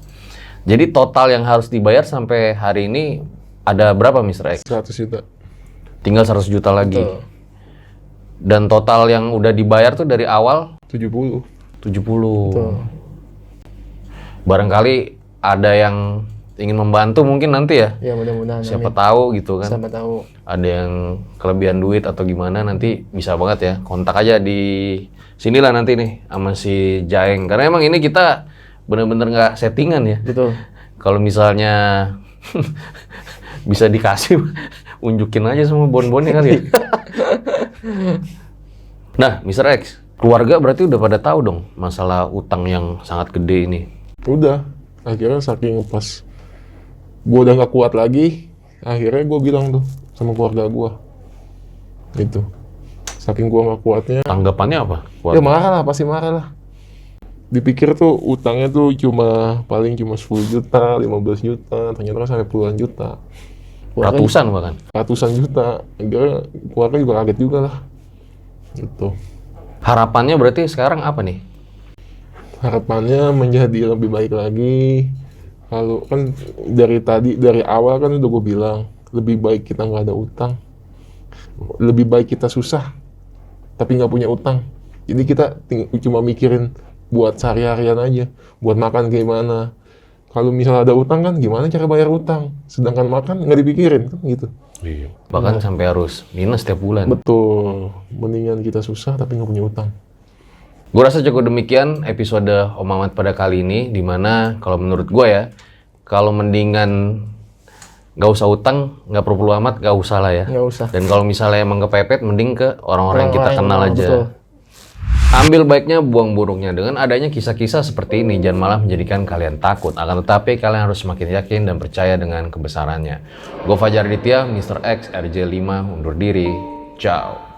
Jadi total yang harus dibayar sampai hari ini ada berapa Mr. X? 100 juta. Tinggal 100 juta lagi. Betul. Dan total yang udah dibayar tuh dari awal 70. 70. Betul. Barangkali ada yang ingin membantu mungkin nanti ya. Ya mudah-mudahan. Siapa amin. tahu gitu kan. Siapa tahu. Ada yang kelebihan duit atau gimana, nanti bisa banget ya. Kontak aja di sinilah nanti nih sama si Jaeng. Karena emang ini kita bener-bener nggak settingan ya. Betul. Kalau misalnya bisa dikasih, unjukin aja semua bon-bonnya kali ya. Nah, Mr. X, keluarga berarti udah pada tahu dong masalah utang yang sangat gede ini. Udah. Akhirnya saking pas gue udah gak kuat lagi, akhirnya gue bilang tuh sama keluarga gue. Gitu. Saking gue gak kuatnya. Tanggapannya apa? Ya marah lah, pasti marah lah. Dipikir tuh utangnya tuh paling cuma 10 juta, 15 juta, ternyata kan sampai puluhan juta. Ratusan bahkan. Ratusan juta. Akhirnya keluarga juga kaget juga lah. Gitu. Harapannya berarti sekarang apa nih? Harapannya menjadi lebih baik lagi. Kalau kan dari awal kan udah gue bilang, lebih baik kita nggak ada utang. Lebih baik kita susah, tapi nggak punya utang. Jadi kita cuma mikirin buat sehari-harian aja, buat makan gimana. Kalau misalnya ada utang kan gimana cara bayar utang, sedangkan makan nggak dipikirin kan gitu. Iya. Bahkan sampai harus minus setiap bulan. Betul, mendingan kita susah tapi nggak punya utang. Gue rasa cukup demikian episode Om Mamat pada kali ini, dimana kalau menurut gue ya, kalau mendingan nggak usah utang, nggak perlu amat, nggak usah lah ya. Nggak usah. Dan kalau misalnya emang kepepet, mending ke orang-orang yang kita kenal aja. Betul. Ambil baiknya, buang buruknya. Dengan adanya kisah-kisah seperti ini, jangan malah menjadikan kalian takut. Akan tetapi, kalian harus semakin yakin dan percaya dengan kebesarannya. Gue Fajar Aditya, Mr. X, RJ5, undur diri. Ciao.